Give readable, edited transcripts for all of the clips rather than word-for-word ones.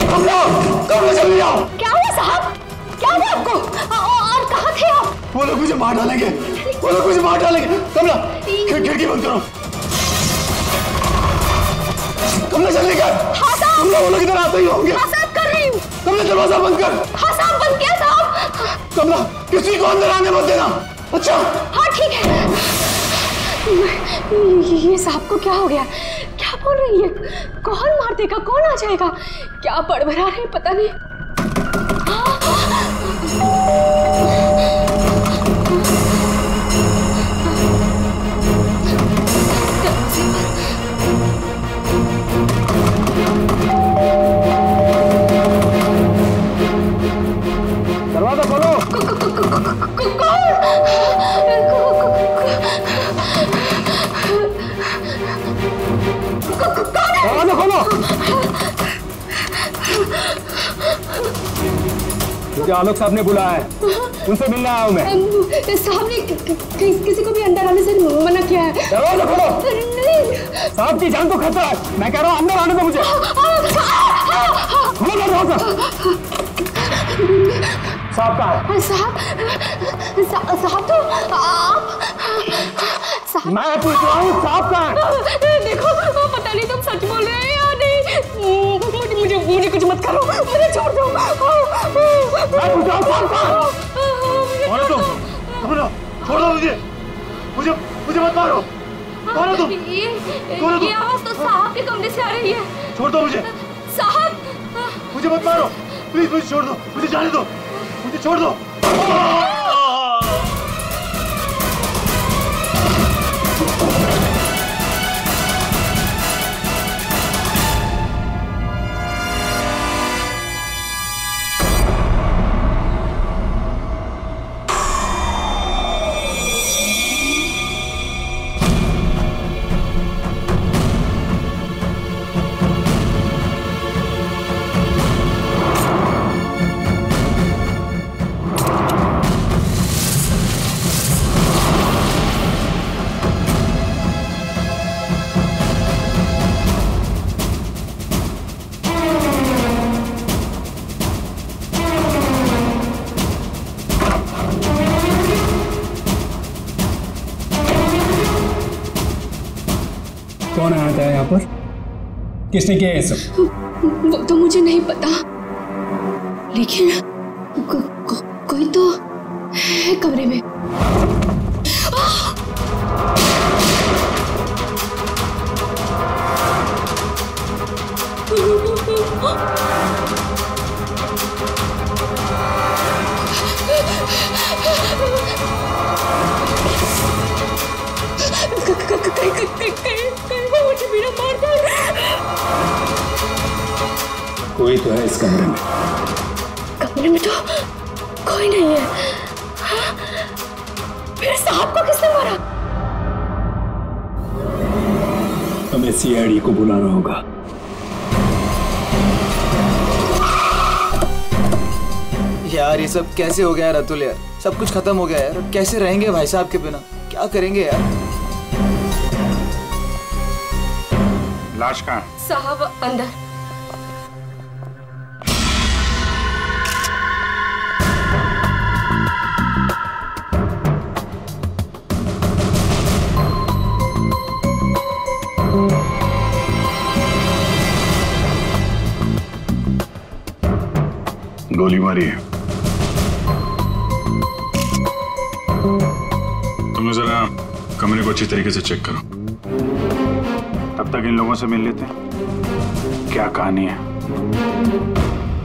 कमला जल्दी आओ। क्या हुआ साहब? क्या हुआ आपको? और कहाँ थे आप? वो लोग मुझे मार डालेंगे, वो लोग मुझे मार डालेंगे। कमला खिड़की बंद करो। कमला जल्दी कर। हाँ साहब। कमला वो लोग इधर आते ही होंगे। हाँ साहब कर रही हूँ। कमला दरवाजा बंद कर। हाँ साहब बंद किया साहब। कमला किसी को अंदर आने मत देना। अच्छा हाँ ठीक है। ये साहब को क्या हो गया? क्या बोल रही है? कौन मार देगा? कौन आ जाएगा? क्या बड़बड़ा रहे पता नहीं। दरवाजा खोलो। दरवाजा खोलो। मुझे आलोक साहब ने बुलाया है, उनसे मिलने आया हूँ मैं। साहब ने किसी को भी अंदर आने से मना किया है। दरवाजा खोलो। नहीं साहब की जान को खतरा है, मैं कह रहा हूँ अंदर आने दो मुझे। खोलो दरवाजा। साहब कहाँ है? साहब तो आप साहब। मैं पूछ रहा हूँ साहब कहाँ है? देखो पता नहीं तुम सच बोल रहे हैं या नहीं। मुझे कुछ मत करो, मुझे छोड़ दो। मैं पूछ रहा हूँ साहब कहाँ है? कौन है तुम? छोड़ दो मुझे मत मारो। कौन है तुम? ये आवाज तो साहब के कमरे से आ रही है। छोड़ दो मुझे। साहब मुझे मत मारो प्लीज, मुझे छोड़ दो, मुझे जाने दो, मुझे छोड़ दो। कौन आया था यहाँ पर? किसने किया ये सब? वो तो मुझे नहीं पता, लेकिन कोई तो है कमरे में। कोई तो है इस कमरे में। कमरे में तो कोई नहीं है। हाँ? फिर साहब को किसने मारा? हमें सीआईडी को बुलाना होगा। यार ये सब कैसे हो गया यार अतुल? यार सब कुछ खत्म हो गया यार, कैसे रहेंगे भाई साहब के बिना? क्या करेंगे यार? लाश कहाँ? साहब अंदर। गोली मारी है। तुम लोग जरा कमरे को अच्छी तरीके से चेक करो, तब तक इन लोगों से मिल लेते हैं। क्या कहानी है?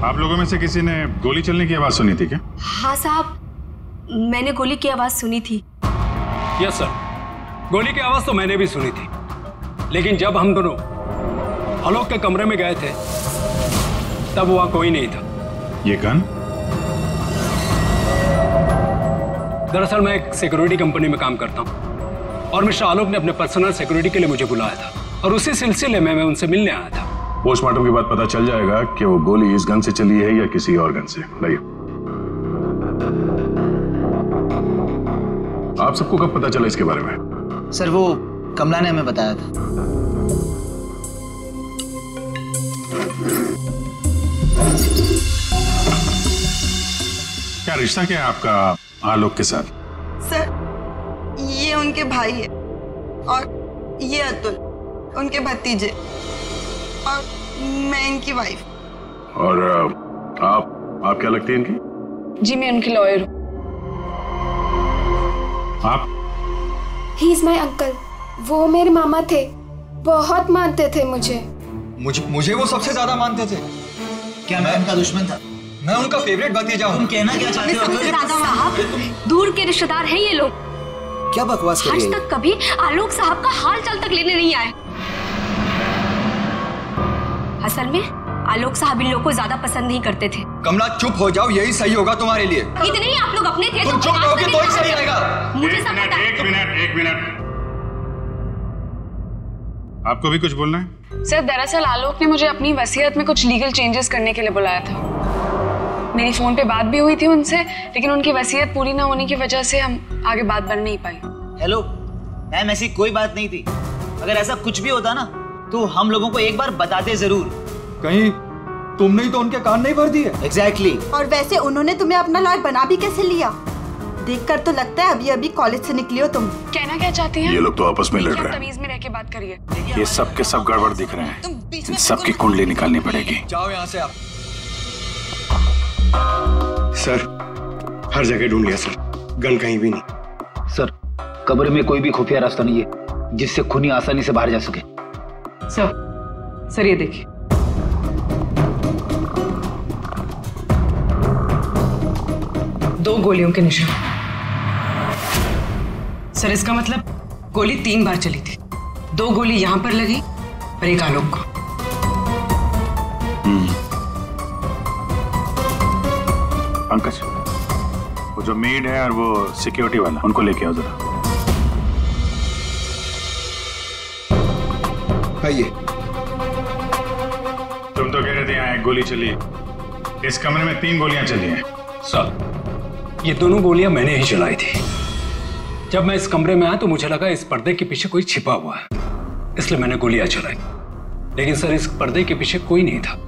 आप लोगों में से किसी ने गोली चलने की आवाज सुनी थी क्या? हाँ साहब, मैंने गोली की आवाज सुनी थी। यस सर, गोली की आवाज तो मैंने भी सुनी थी, लेकिन जब हम दोनों आलोक के कमरे में गए थे तब वहां कोई नहीं था। ये गन? दरअसल मैं एक सिक्योरिटी कंपनी में काम करता हूं और मिस्टर आलोक ने अपने पर्सनल सिक्योरिटी के लिए मुझे बुलाया था और उसी सिलसिले में मैं उनसे मिलने आया था। पोस्टमार्टम के बाद पता चल जाएगा कि वो गोली इस गन से चली है या किसी और गन से। लाइए। आप सबको कब पता चला इसके बारे में? सर वो कमला ने हमें बताया था। क्या रिश्ता क्या है आपका आलोक के साथ? सर, ये उनके भाई है और ये अतुल उनके भतीजे और मैं इनकी वाइफ। और आप क्या लगती हैं इनकी? जी मैं उनकी लॉयर हूँ। आप? He is my uncle. वो मेरे मामा थे, बहुत मानते थे मुझे। मुझे वो सबसे ज्यादा मानते थे। क्या मैं उनका दुश्मन था? मैं उनका फेवरेट भतीजा हूँ। तुम कहना क्या चाहते हो? साहब, दूर के रिश्तेदार हैं ये लोग। क्या बकवास कर रही आज है? तक कभी आलोक साहब का हाल चाल तक लेने नहीं आए। असल में आलोक साहब इन लोगों को ज्यादा पसंद नहीं करते थे। कमला चुप हो जाओ, यही सही होगा तुम्हारे लिए। इतने ही आप लोग अपने थे। तुम चुप रहोगे तो ही सही रहेगा। मुझे सब पता है। एक मिनट। आपको भी कुछ बोलना है? सर, दरअसल आलोक ने मुझे अपनी वसीयत में कुछ लीगल चेंजेस करने के लिए बुलाया था। मेरी फोन पे बात भी हुई थी उनसे, लेकिन उनकी वसीयत पूरी ना होने की वजह से हम आगे बात बढ़ नहीं पाई। हेलो मैम, ऐसी कोई बात नहीं थी। अगर ऐसा कुछ भी होता ना तो हम लोगों को एक बार बताते जरूर। कहीं तुमने ही तो उनके कान नहीं भर दिए। एग्जैक्टली। और वैसे उन्होंने तुम्हें अपना लॉयर बना भी कैसे लिया? देखकर तो लगता है अभी अभी कॉलेज से निकली हो तुम। कहना क्या चाहती हैं? ये लोग तो आपस में लड़ रहे हैं। तमीज में रह के बात करिए। ये सब के सब गड़बड़ दिख रहे हैं। इन सबकी कुंडली निकालनी पड़ेगी। जाओ यहाँ से आप। सर, हर जगह ढूंढ लिया सर, गन कहीं भी नहीं। सर, कब्र में कोई भी खुफिया रास्ता नहीं है जिससे खूनी आसानी से बाहर जा सके। सर ये देखिए। दो गोलियों के निशान। सर, इसका मतलब गोली 3 बार चली थी। 2 गोली यहाँ पर लगी और एक आलोक को। पंकज, वो जो मेड है और वो सिक्योरिटी वाला, उनको लेके आओ जरा। आइए। तुम तो कह रहे थे यहाँ 1 गोली चली है, इस कमरे में 3 गोलियां चली हैं। सर, ये दोनों गोलियां मैंने ही चलाई थी। जब मैं इस कमरे में आया तो मुझे लगा इस पर्दे के पीछे कोई छिपा हुआ है, इसलिए मैंने गोलियां चलाई। लेकिन सर, इस पर्दे के पीछे कोई नहीं था।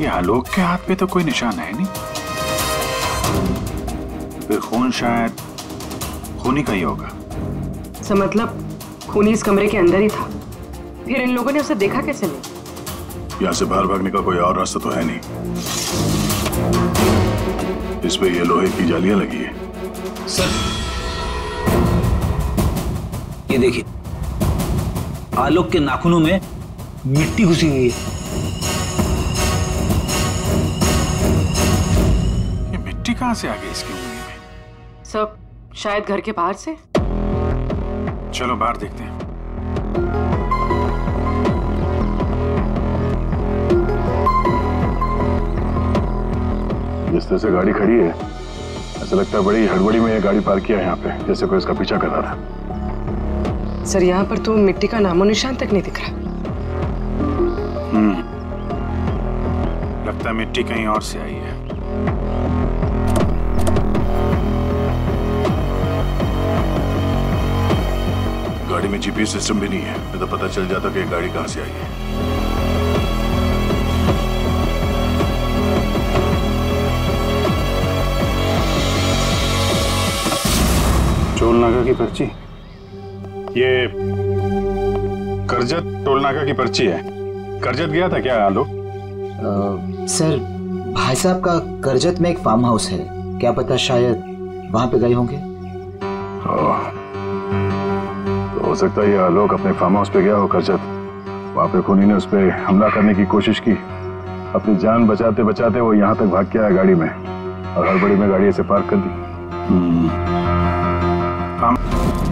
ये आलोक के हाथ पे तो कोई निशान है नहीं, फिर खून शायद खूनी का ही होगा। सर, मतलब खूनी इस कमरे के अंदर ही था, फिर इन लोगों ने उसे देखा कैसे नहीं? यहाँ से बाहर भागने का कोई और रास्ता तो है नहीं। इस पे ये लोहे की जालियां लगी है। सर, ये देखिए, आलोक के नाखूनों में मिट्टी घुसी हुई है। ये मिट्टी कहाँ से आ गई इसकी उंगली में? सब शायद घर के बाहर से। चलो बाहर देखते हैं। जिस तरह से गाड़ी खड़ी है, ऐसा लगता है बड़ी हड़बड़ी में ये गाड़ी पार्क किया है यहाँ पे, जैसे कोई इसका पीछा कर रहा था। सर, यहाँ पर तो मिट्टी का नामो निशान तक नहीं दिख रहा। लगता है मिट्टी कहीं और से आई है। गाड़ी में जीपीएस सिस्टम भी नहीं है, तो पता चल जाता कि गाड़ी कहां से आई है। टोल नाका की पर्ची, ये करजत टोल नाका की पर्ची है। करजत गया था क्या आलोक? सर, भाई साहब का करजत में एक फार्म हाउस है, क्या पता शायद वहां पे गए होंगे। तो हो सकता है ये आलोक अपने फार्म हाउस पे गया हो करजत। वहां पे खूनी ने उस पर हमला करने की कोशिश की, अपनी जान बचाते बचाते वो यहाँ तक भाग के आया गाड़ी में, और हड़बड़ी में गाड़ी ऐसे पार्क कर दी।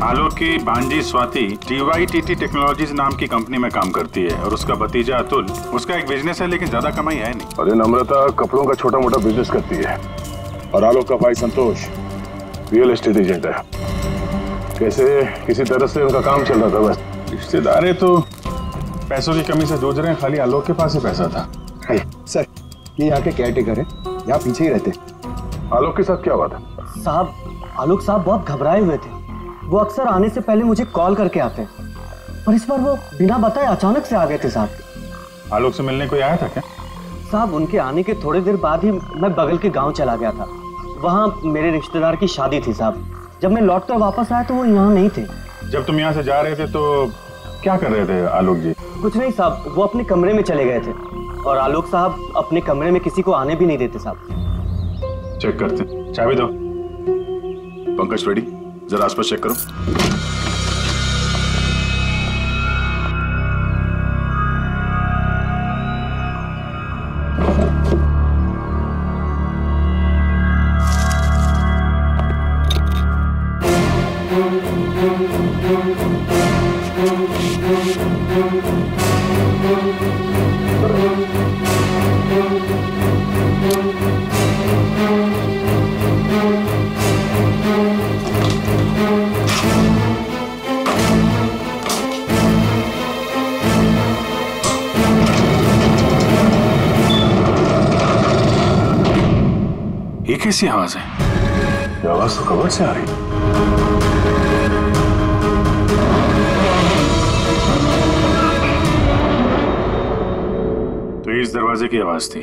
आलोक की भांजी स्वाति DYTT टेक्नोलॉजीज नाम की कंपनी में काम करती है, और उसका भतीजा अतुल, उसका एक बिजनेस है लेकिन ज्यादा कमाई है नहीं। और नम्रता कपड़ों का छोटा मोटा बिजनेस करती है, और आलोक का भाई संतोष रियल एस्टेट एजेंट है। कैसे किसी तरह से उनका काम चल रहा था बस। रिश्तेदार है तो पैसों की कमी से जूझ रहे हैं, खाली आलोक के पास ही पैसा था। सर, ये यहाँ के केयर टेकर है, यहाँ पीछे ही रहते। आलोक के साथ क्या हुआ था? साहब, आलोक साहब बहुत घबराए हुए थे। वो अक्सर आने से पहले मुझे कॉल करके आते, पर इस बार वो बिना बताए अचानक से आ गए थे साहब। आलोक से मिलने कोई आया था क्या? साहब, उनके आने के थोड़ी देर बाद ही मैं बगल के गांव चला गया था। वहाँ मेरे रिश्तेदार की शादी थी साहब। जब मैं लौट कर वापस आया तो वो यहाँ नहीं थे। जब तुम यहाँ से जा रहे थे तो क्या कर रहे थे आलोक जी? कुछ नहीं साहब, वो अपने कमरे में चले गए थे और आलोक साहब अपने कमरे में किसी को आने भी नहीं देते साहब। चेक करते, चाबी दो। पंकज रेडी, जरा आसपास चेक करो। ये कैसी आवाज है? ये आवाज तो कवर से आ रही है। तो इस दरवाजे की आवाज थी।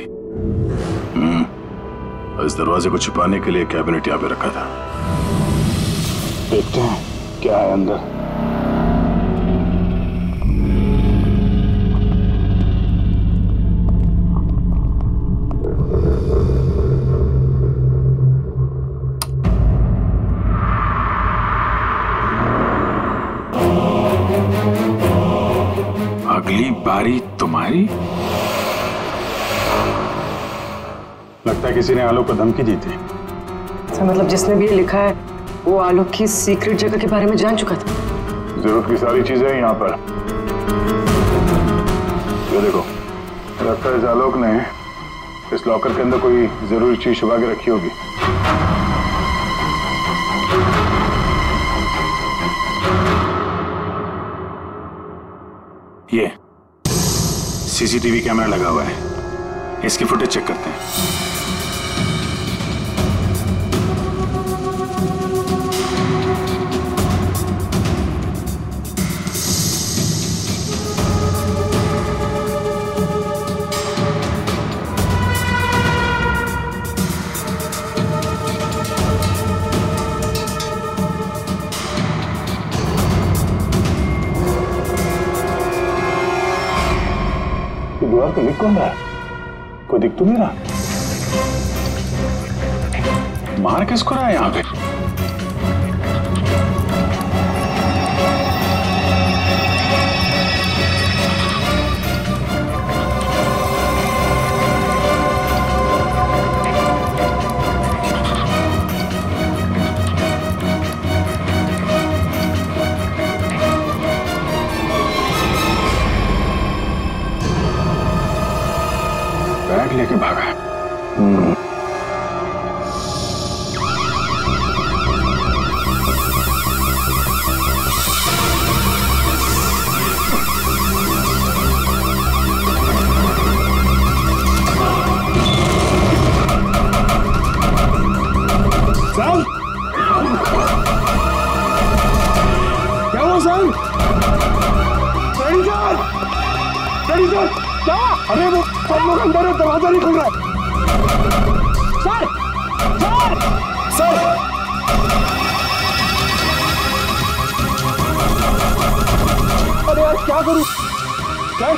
इस दरवाजे को छुपाने के लिए कैबिनेट यहाँ पे रखा था। देखते हैं क्या है अंदर। अगली बारी तुम्हारी। लगता है किसी ने आलोक को धमकी दी थी। मतलब जिसने भी ये लिखा है वो आलोक की सीक्रेट जगह के बारे में जान चुका था। जरूरत की सारी चीजें हैं यहाँ पर। ये देखो, लगता है इस आलोक ने इस लॉकर के अंदर कोई जरूरी चीज छुपा के रखी होगी। ये सीसीटीवी कैमरा लगा हुआ है, इसकी फुटेज चेक करते हैं। दीवार को लिख कौन रहा है? कोई दिख तो नहीं रहा। मार किसको रहा है यहाँ पे? बैग लेके भागा है। साल क्या हुआ साल? सर क्या? अरे वो सब लोग अंदर है, दरवाजा नहीं खुल रहा है। सर सर सर अरे यार क्या करूं सर?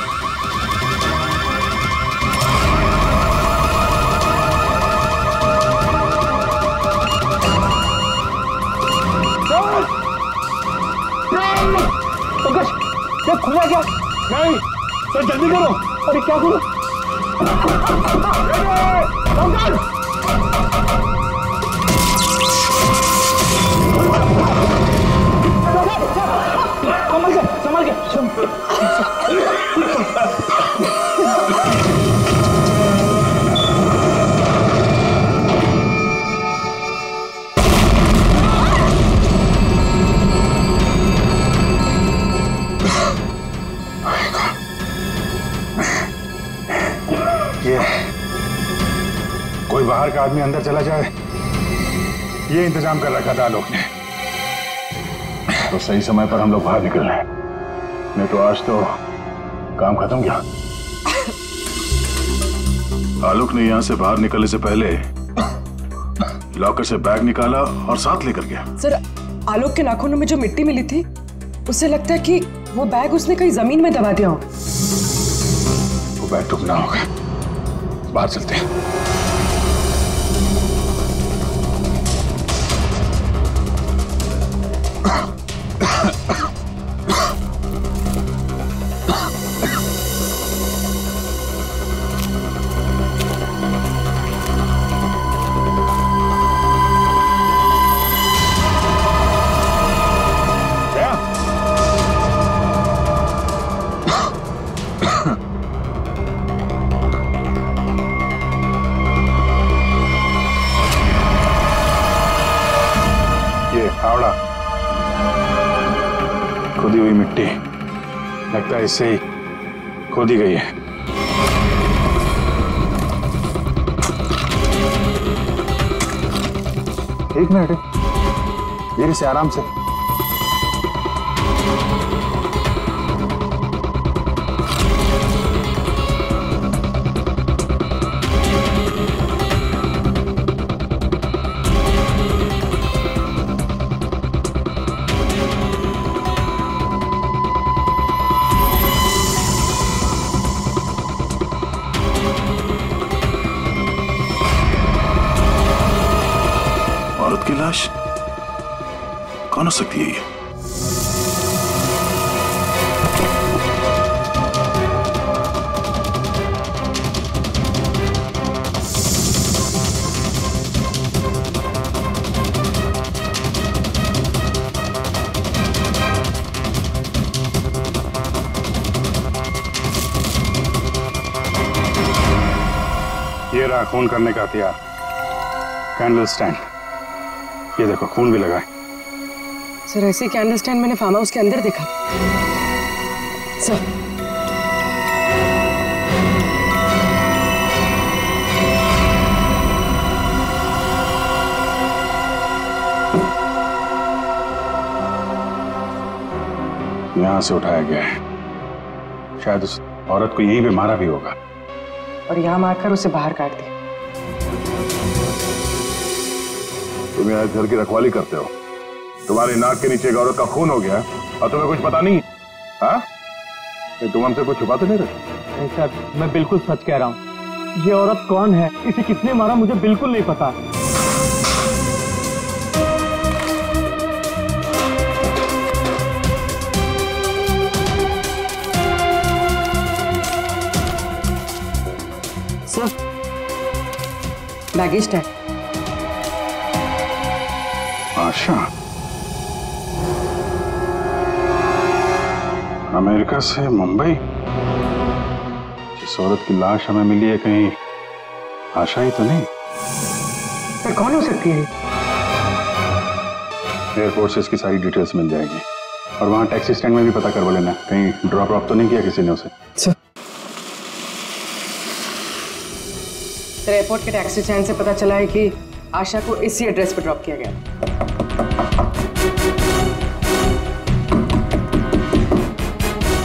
पंकज क्या खुला क्या? नहीं सर, जल्दी करो। अरे क्या करो? संभल के कोई बाहर का आदमी अंदर चला जाए, ये इंतजाम कर रखा था आलोक ने। तो सही समय पर हम लोग बाहर निकल रहे हैं, नहीं तो आज तो काम खत्म गया। आलोक ने यहां से बाहर निकलने से पहले लॉकर से बैग निकाला और साथ लेकर गया। सर, आलोक के नाखूनों में जो मिट्टी मिली थी, उससे लगता है कि वो बैग उसने कहीं जमीन में दबा दिया होगा। वो बैग टूटना होगा, बाहर चलते हैं। हावड़ा, खोदी हुई मिट्टी, लगता है इससे ही खोदी गई है। एक मिनट, धीरे से, आराम से। लाश कौन हो सकती है ये? ये रहा खून करने का हथियार, कैंडल स्टैंड। ये देखो, खून भी लगा है। सर, ऐसे कैंडल स्टैंड मैंने फार्म हाउस के अंदर देखा। सर, यहां से उठाया गया है, शायद उस औरत को यहीं पे मारा भी होगा और यहां मारकर उसे बाहर काट दिया। तुम यहाँ घर की रखवाली करते हो, तुम्हारी नाक के नीचे एक औरत का खून हो गया और तुम्हें कुछ पता नहीं? हाँ, तुम हमसे कुछ छुपा तो नहीं रहे? सर, मैं बिल्कुल सच कह रहा हूँ। ये औरत कौन है, इसे किसने मारा, मुझे बिल्कुल नहीं पता। Sir, baggage tag. Asha, America से मुंबई। जिस औरत की लाश हमें मिली है, कहीं आशा ही तो नहीं? सर, कौन हो सकती है? एयरपोर्ट से इसकी सारी डिटेल्स मिल जाएगी और वहां टैक्सी स्टैंड में भी पता कर लेना, कहीं ड्रॉप ऑफ तो नहीं किया किसी ने उसे। सर, एयरपोर्ट के टैक्सी स्टैंड से पता चला है कि आशा को इसी एड्रेस पर ड्रॉप किया गया।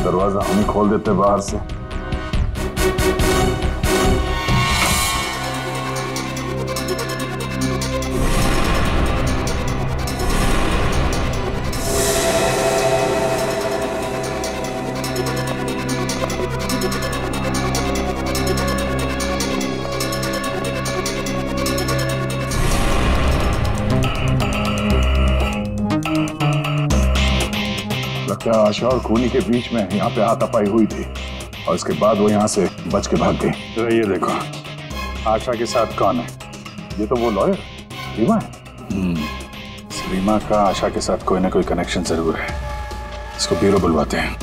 दरवाजा हम ही खोल देते बाहर से। क्या आशा और खूनी के बीच में यहाँ पे हाथापाई हुई थी और इसके बाद वो यहाँ से बच के भाग गई। ये देखो, आशा के साथ कौन है? ये तो वो लॉयर रीमा है। रीमा का आशा के साथ कोई ना कोई कनेक्शन जरूर है। इसको ब्यूरो बुलवाते हैं।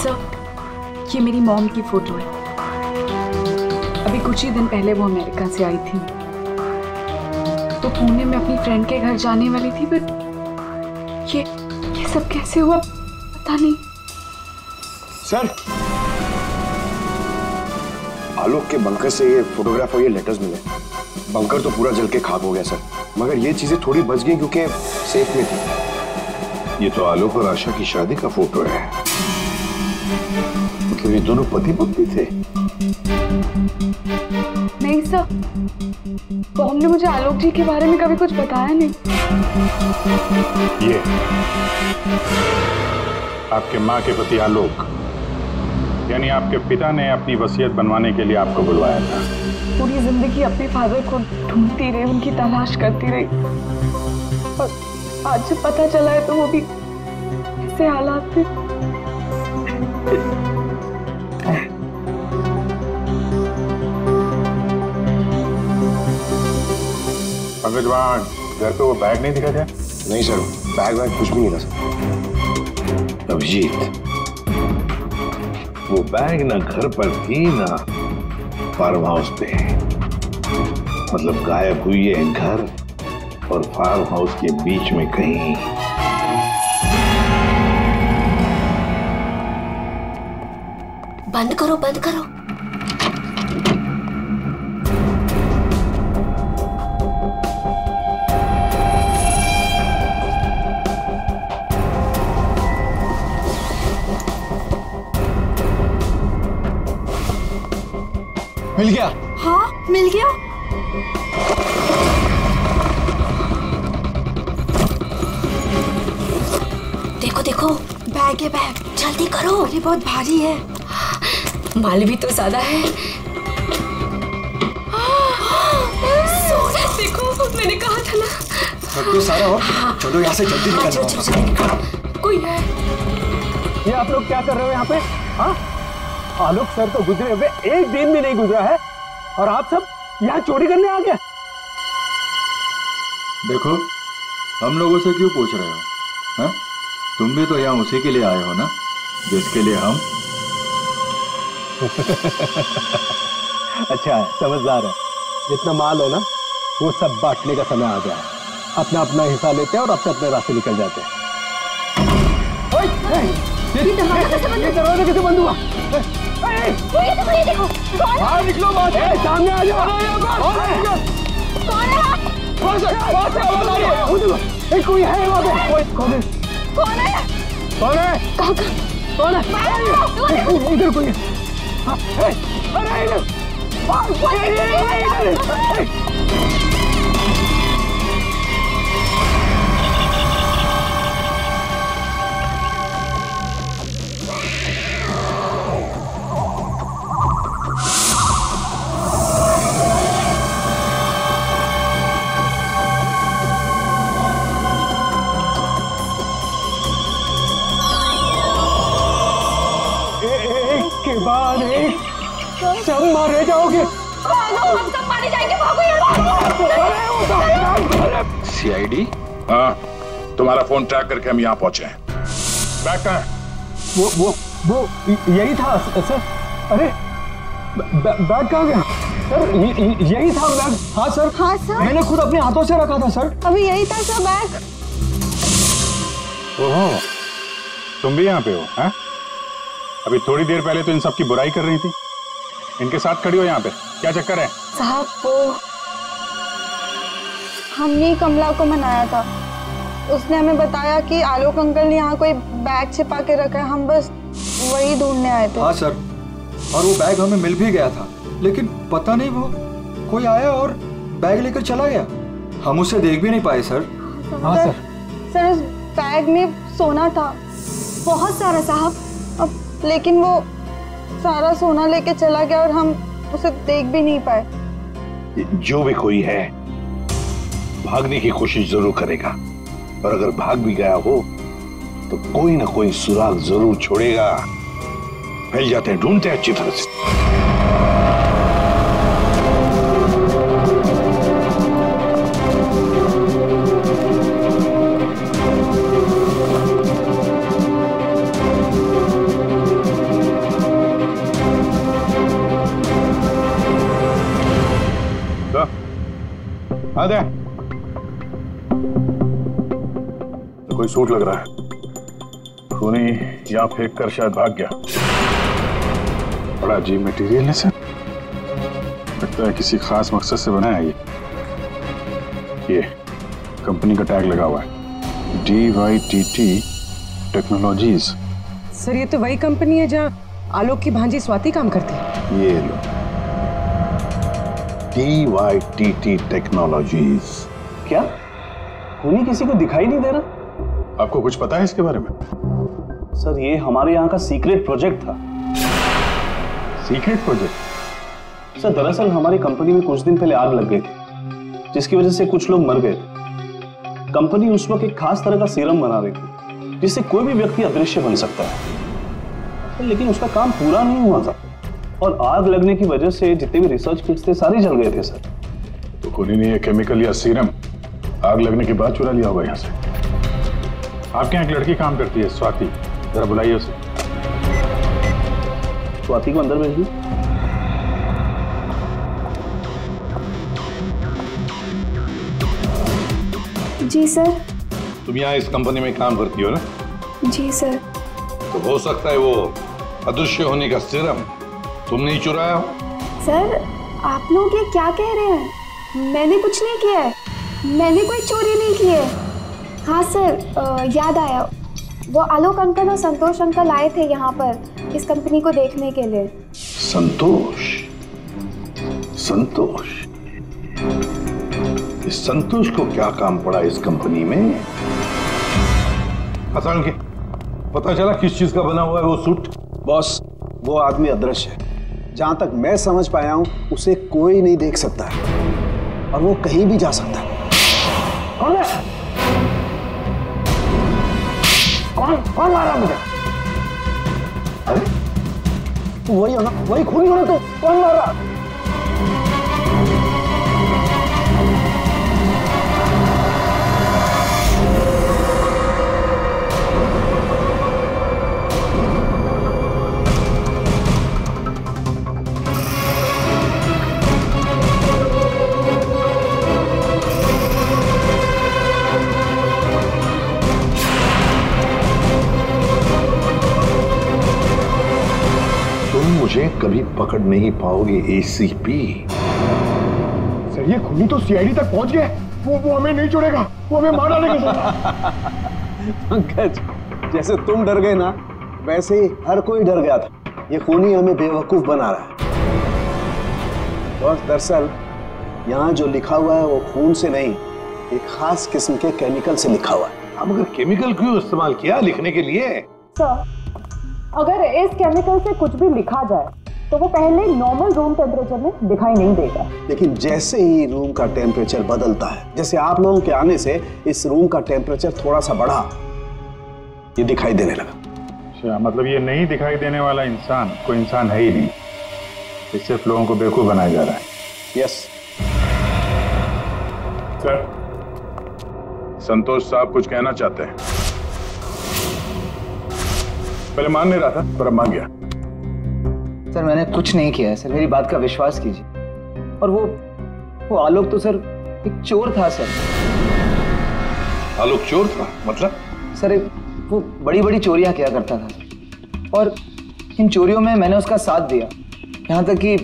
सर, ये मेरी मॉम की फोटो है। अभी कुछ ही दिन पहले वो अमेरिका से आई थी, तो पुणे में अपनी फ्रेंड के घर जाने वाली थी, बट ये सब कैसे हुआ पता नहीं। सर, आलोक के बंकर से ये फोटोग्राफ और ये लेटर्स मिले। बंकर तो पूरा जल के खाक हो गया सर, मगर ये चीजें थोड़ी बच गई क्योंकि सेफ में थी। ये तो आलोक और आशा की शादी का फोटो है, मतलब ये दोनों पति पत्नी थे। नहीं सर, बॉम ने मुझे आलोक जी के बारे में कभी कुछ बताया नहीं। ये आपके माँ के पति आलोक, यानी आपके पिता ने अपनी वसीयत बनवाने के लिए आपको बुलवाया था। पूरी जिंदगी अपने फादर को ढूंढती रही, उनकी तलाश करती रही, और आज जब पता चला है तो वो भी ऐसे हालात में। पंकज, वहाँ घर पे वो बैग नहीं दिखा था? नहीं सर, बैग वैग कुछ भी नहीं था सर। अभिजीत, वो बैग ना घर पर थी ना फार्म हाउस पे, मतलब गायब हुई है घर और फार्म हाउस के बीच में कहीं। बंद करो, बंद करो। मिल गया? हाँ, मिल गया। देखो देखो, बैग है बैग, जल्दी करो। ये बहुत भारी है, माल भी तो ज्यादा है। देखो, मैंने कहा था ना। सब तो सारा हो, चलो यहाँ से जल्दी निकलो। कोई है? ये आप लोग क्या कर रहे हो यहाँ पे? हाँ, आलोक सर तो गुजरे हुए एक दिन भी नहीं गुजरा है और आप सब यहाँ चोरी करने आ गए। देखो, हम लोगों से क्यों पूछ रहे हो? हैं? तुम भी तो यहाँ उसी के लिए आए हो ना, जिसके लिए हम। अच्छा है, समझदार है। जितना माल हो ना, वो सब बांटने का समय आ गया है। अपना अपना हिस्सा लेते हैं और अपने अपने रास्ते निकल जाते हैं। ये दरवाजा कैसे बंद हुआ? ये देखो, बाहर निकलो, सामने आ जाओ। कोई है वहाँ पे? कौन है? कौन है? कौन है? कहाँ कौन है? इधर कोई है। अरे इधर। बाद एक सब मारे जाओगे। हम सब मारे जाएंगे, भागो यहाँ। सीआईडी? हाँ, तुम्हारा फोन ट्रैक करके हम यहाँ पहुंचे हैं। बैग कहाँ है? वो यही था सर। अरे बैग कहाँ गया? सर यही था बैग। हाँ सर। हाँ सर, मैंने खुद अपने हाथों से रखा था सर। अभी यही था सर बैग। ओहो, तुम भी यहाँ पे हो? हैं? अभी थोड़ी देर पहले तो इन सब की बुराई कर रही थी, इनके साथ खड़ी हो यहाँ पे, क्या चक्कर है? साहब, वो हमने कमला को मनाया था, उसने हमें बताया कि आलोक अंकल ने यहाँ कोई बैग छिपा के रखा है, हम बस वही ढूंढने आए थे। हाँ सर, और वो बैग हमें मिल भी गया था, लेकिन पता नहीं वो कोई आया और बैग लेकर चला गया। हम उसे देख भी नहीं पाए सर। हाँ सर। सर, उस बैग में सोना था, बहुत सारा साहब। अब लेकिन वो सारा सोना लेके चला गया और हम उसे देख भी नहीं पाए। जो भी कोई है भागने की कोशिश जरूर करेगा, और अगर भाग भी गया हो तो कोई ना कोई सुराग जरूर छोड़ेगा। फैल जाते हैं, ढूंढते हैं अच्छी तरह से। आदे, तो कोई सूट लग रहा है, खूनी यहाँ फेंक कर शायद भाग गया। बड़ा अजीब मटेरियल है सर। लगता है किसी खास मकसद से बनाया है ये कंपनी का टैग लगा हुआ है DYTT टेक्नोलॉजीज। सर ये तो वही कंपनी है जहाँ आलोक की भांजी स्वाति काम करती है। ये लो DYTT टेक्नोलॉजीज। क्या खूनी किसी को दिखाई नहीं दे रहा? आपको कुछ पता है इसके बारे में? सर ये हमारे यहाँ का सीक्रेट प्रोजेक्ट था। Secret project? सर दरअसल हमारी कंपनी में कुछ दिन पहले आग लग गई थी जिसकी वजह से कुछ लोग मर गए थे। कंपनी उस वक्त एक खास तरह का सीरम बना रही थी जिससे कोई भी व्यक्ति अदृश्य बन सकता है, लेकिन उसका काम पूरा नहीं हुआ था और आग लगने की वजह से जितने भी रिसर्च किट्स थे सारे जल गए थे। सर तो खूनी ने ये केमिकल या सीरम आग लगने के बाद चुरा लिया होगा यहाँ से। आपके यहाँ एक लड़की काम करती है स्वाति, जरा बुलाइए उसे। स्वाति को अंदर भेजिए। जी सर। तुम यहाँ इस कंपनी में काम करती हो ना? जी सर। तो हो सकता है वो अदृश्य होने का सीरम तुमने ही चुराया हो। सर आप लोग ये क्या कह रहे हैं? मैंने कुछ नहीं किया है, मैंने कोई चोरी नहीं की है। हाँ सर याद आया, वो आलोक अंकल और संतोष अंकल आए थे यहाँ पर इस कंपनी को देखने के लिए। संतोष? संतोष? इस संतोष को क्या काम पड़ा इस कंपनी में? हसन के पता चला किस चीज का बना हुआ है वो सूट? बॉस वो आदमी अदृश्य है। जहां तक मैं समझ पाया हूं उसे कोई नहीं देख सकता है और वो कहीं भी जा सकता है। कौन है? कौन मारा मुझे? अरे वही हो ना, वही खूनी हो ना। तो कौन मारा? मुझे कभी पकड़ नहीं पाओगे ACP। सर ये खूनी तो CID तक पहुंच गया। वो हमें नहीं छोड़ेगा, वो हमें मार डालेगा। पंकज जैसे तुम डर गए ना वैसे ही हर कोई डर गया था। ये खूनी हमें बेवकूफ बना रहा है। और दरअसल यहाँ जो लिखा हुआ है वो खून से नहीं, एक खास किस्म के केमिकल से लिखा हुआ है। अब अगर केमिकल क्यों इस्तेमाल किया लिखने के लिए? सर अगर इस केमिकल से कुछ भी लिखा जाए तो वो पहले नॉर्मल रूम टेम्परेचर में दिखाई नहीं देगा, लेकिन जैसे ही रूम का टेम्परेचर बदलता है, जैसे आप लोगों के आने से इस रूम का टेम्परेचर थोड़ा सा बढ़ा, ये दिखाई देने लगा। अच्छा, मतलब ये नहीं दिखाई देने वाला इंसान कोई इंसान है ही नहीं, इस सिर्फ लोगों को बेवकूफ बनाया जा रहा है। यस सर, संतोष साहब कुछ कहना चाहते हैं। पहले मान नहीं रहा था पर अब मान गया। सर मैंने कुछ नहीं किया है सर, मेरी बात का विश्वास कीजिए। और वो आलोक तो सर एक चोर था सर। आलोक चोर था? मतलब? सर वो बड़ी बड़ी चोरियां किया करता था और इन चोरियों में मैंने उसका साथ दिया। यहाँ तक कि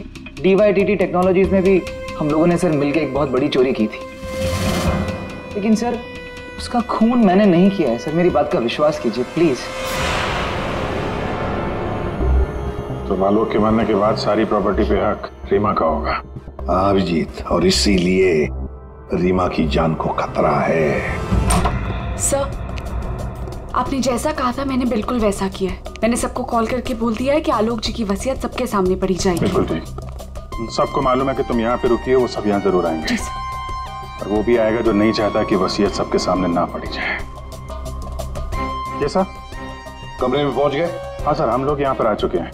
DYTT टेक्नोलॉजीज में भी हम लोगों ने सर मिलकर एक बहुत बड़ी चोरी की थी, लेकिन सर उसका खून मैंने नहीं किया है सर, मेरी बात का विश्वास कीजिए प्लीज। तो आलोक के मरने के बाद सारी प्रॉपर्टी पे हक रीमा का होगा। अभिजीत, और इसीलिए रीमा की जान को खतरा है। सर आपने जैसा कहा था मैंने बिल्कुल वैसा किया है। मैंने सबको कॉल करके बोल दिया है कि आलोक जी की वसीयत सबके सामने पड़ी जाएगी। बिल्कुल ठीक, सबको मालूम है कि तुम यहाँ पे रुकी हो, वो सब यहाँ जरूर आएंगे। और वो भी आएगा जो नहीं चाहता कि वसीयत सबके सामने ना पड़ी जाए। ये सर कमरे में पहुंच गए? हाँ सर, हम लोग यहाँ पर आ चुके हैं।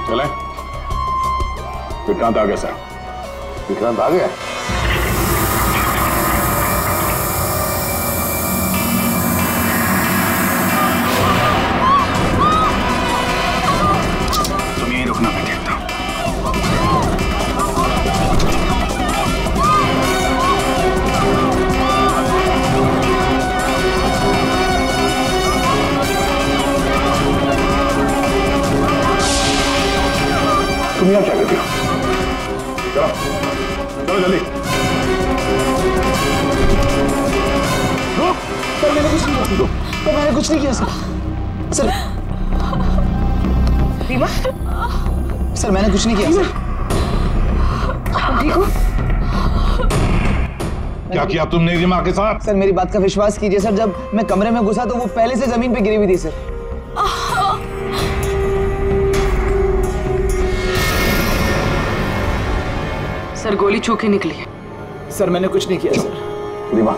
चले, विक्रांत आ गया सर। विक्रांत आ गया? तुम यहीं रुकना, मैं देखता हूं। तुम यहाँ क्या करते हो? चलो चलो जल्दी। सर मैंने कुछ नहीं किया। तो मैंने कुछ नहीं किया सर। सर रीमा, सर मैंने कुछ नहीं किया सर। तुम ठीक हो? क्या किया तुमने रीमा के साथ? सर मेरी बात का विश्वास कीजिए सर, जब मैं कमरे में घुसा तो वो पहले से जमीन पे गिरी हुई थी सर। सर गोली छू के निकली है। सर मैंने कुछ नहीं किया सर। रीमा,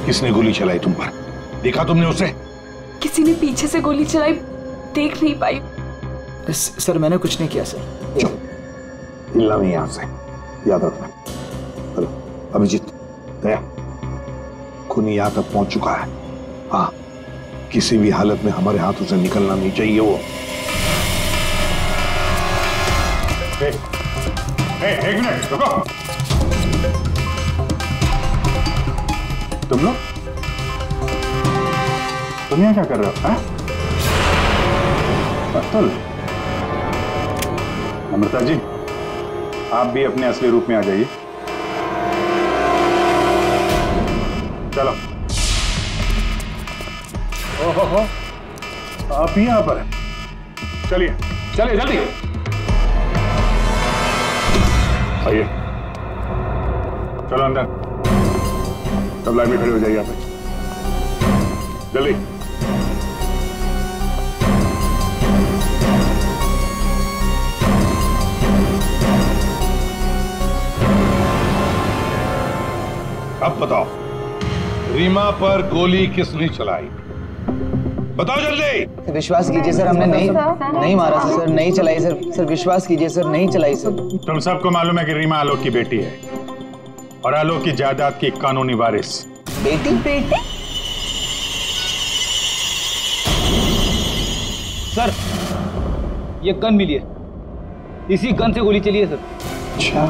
किसने गोली चलाई तुम पर? देखा तुमने उसे? किसी ने पीछे से गोली चलाई, देख नहीं पाई। सर मैंने कुछ नहीं किया सर। हिलना नहीं यहां से, याद रखना। हेलो अभिजीत, दया, खूनी यहां तक पहुंच चुका है। हाँ, किसी भी हालत में हमारे हाथों से निकलना नहीं चाहिए वो। एक मिनट रुको। तुम लोग यहाँ क्या कर रहे हो? अतुल, अमृता जी, आप भी अपने असली रूप में आ जाइए। चलो। ओहो, आप ही यहाँ पर हैं। चलिए चलिए जल्दी आइए। चलो अंदर, सब लाइन में खड़े हो जाइए यहाँ पे, जल्दी। अब बताओ, रीमा पर गोली किसने चलाई? बताओ जल्दी। विश्वास कीजिए सर, हमने नहीं मारा सर। नहीं चलाई सर। सर विश्वास कीजिए सर, नहीं चलाई सर। तुम सबको मालूम है कि रीमा आलोक की बेटी है और आलोक की जायदाद की कानूनी वारिस। बेटी? सर ये गन मिली है, इसी गन से गोली चली है सर। अच्छा,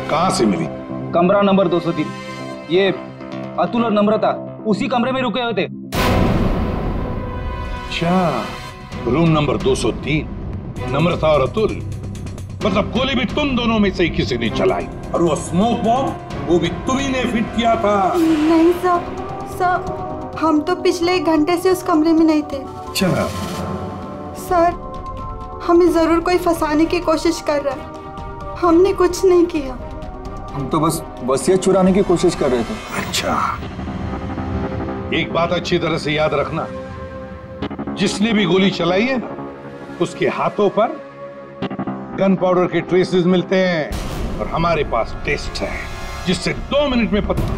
कहां से मिली? कमरा नंबर 203। ये अतुल और नम्रता उसी कमरे में रुके हुए थे। अच्छा, रूम नंबर 203, नम्रता और अतुल। मतलब गोली भी तुम दोनों में से ही किसी ने चलाई, और वो स्मोक बॉम्ब वो भी तुम्ही ने फिट किया था। नहीं सर, हम तो पिछले 1 घंटे से उस कमरे में नहीं थे। चला सर, हमें जरूर कोई फंसाने की कोशिश कर रहा है। हमने कुछ नहीं किया। हम तो बस वसीयत चुराने की कोशिश कर रहे थे। अच्छा, एक बात अच्छी तरह से याद रखना, जिसने भी गोली चलाई है उसके हाथों पर गन पाउडर के ट्रेसेस मिलते हैं, और हमारे पास टेस्ट है जिससे 2 मिनट में पता।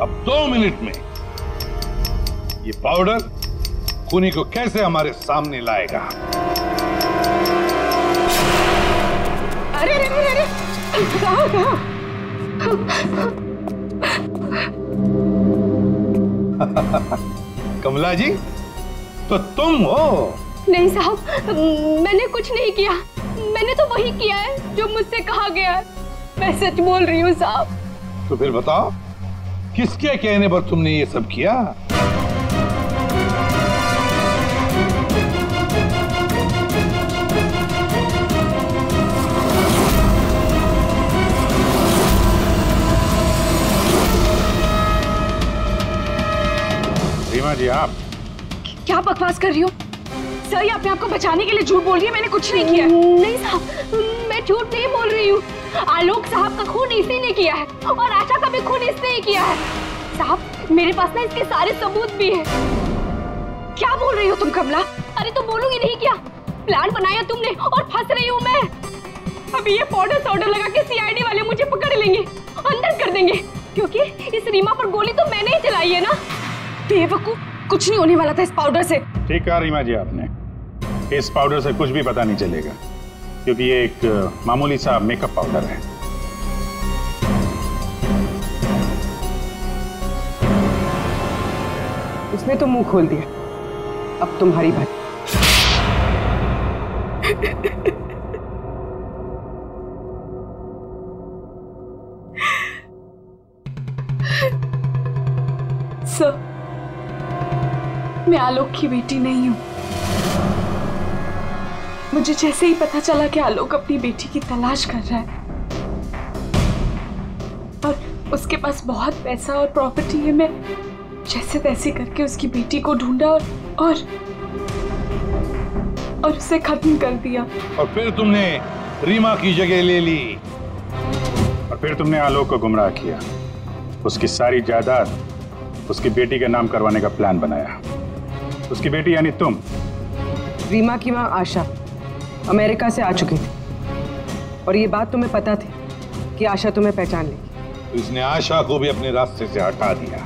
अब 2 मिनट में ये पाउडर खूनी को कैसे हमारे सामने लाएगा? अरे अरे अरे, कहाँ? कमला जी, तो तुम हो? नहीं साहब, मैंने कुछ नहीं किया। मैंने तो वही किया है जो मुझसे कहा गया है। मैं सच बोल रही हूँ साहब। तो फिर बताओ, किसके कहने पर तुमने ये सब किया? रीमा जी, आप क्या बकवास कर रही हो? सर ये अपने आप को बचाने के लिए झूठ बोल रही है। मैंने कुछ नहीं किया। नहीं साहब, मैं झूठ नहीं बोल रही हूँ। आलोक साहब का खून इसी ने किया है और आशा का भी खून इसने ही किया है। साहब मेरे पास ना इसके सारे सबूत भी हैं। क्या बोल रही हो तुम कमला? अरे तो बोलूंगी नहीं क्या? प्लान बनाया तुमने और फंस रही हूँ मैं। अभी ये पाउडर लगा के सीआईडी वाले मुझे पकड़ लेंगे, अंदर कर देंगे, क्योंकि इस रीमा पर गोली तो मैंने ही चलाई है ना। बेवकूफ, कुछ नहीं होने वाला था इस पाउडर से। ठीक कहा रीमा जी आपने, इस पाउडर से कुछ भी पता नहीं चलेगा। क्योंकि ये एक मामूली सा मेकअप पाउडर है। उसने तो मुंह खोल दिया, अब तुम्हारी बात। सर, मैं आलोक की बेटी नहीं हूं। मुझे जैसे ही पता चला कि आलोक अपनी बेटी की तलाश कर रहा है और उसके पास बहुत पैसा और प्रॉपर्टी है, मैं जैसे तैसे करके उसकी बेटी को ढूंढा और उसे खत्म कर दिया। और फिर तुमने रीमा की जगह ले ली। और फिर तुमने आलोक को गुमराह किया, उसकी सारी जायदाद उसकी बेटी के नाम करवाने का प्लान बनाया। उसकी बेटी यानी तुम। रीमा की मां आशा अमेरिका से आ चुकी थी और ये बात तुम्हें पता थी कि आशा तुम्हें पहचान लेगी। इसने आशा को भी अपने रास्ते से हटा दिया।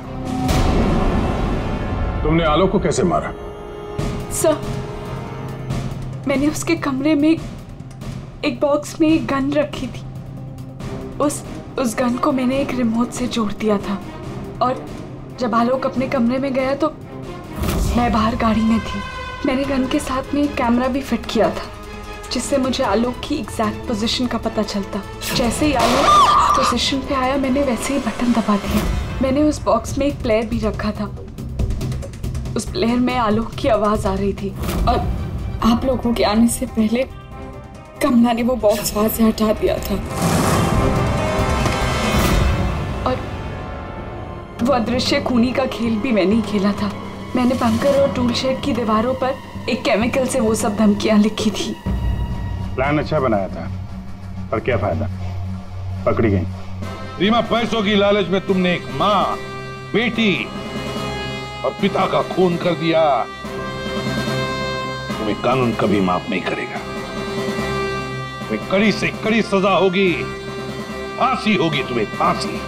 तुमने आलोक को कैसे मारा? सर, मैंने उसके कमरे में एक बॉक्स में एक गन रखी थी। उस गन को मैंने एक रिमोट से जोड़ दिया था और जब आलोक अपने कमरे में गया तो मैं बाहर गाड़ी में थी। मैंने गन के साथ में एक कैमरा भी फिट किया था जिससे मुझे आलोक की एग्जैक्ट पोजीशन का पता चलता। जैसे ही आलोक पोजीशन पे आया मैंने वैसे ही बटन दबा दिया। मैंने उस बॉक्स में एक प्लेयर भी रखा था। उस प्लेयर में आलोक की आवाज आ रही थी और आप लोगों के आने से पहले कमला ने वो बॉक्स वहां से हटा दिया था और वो अदृश्य खूनी का खेल भी मैंने ही खेला था। मैंने बंकर और टूल शेड की दीवारों पर एक केमिकल से वो सब धमकियां लिखी थी। प्लान अच्छा बनाया था, पर क्या फायदा, पकड़ी गई। रीमा, पैसों की लालच में तुमने एक माँ, बेटी और पिता का खून कर दिया। तुम्हें कानून कभी माफ नहीं करेगा। तुम्हें कड़ी से कड़ी सजा होगी, फांसी होगी तुम्हें, फांसी।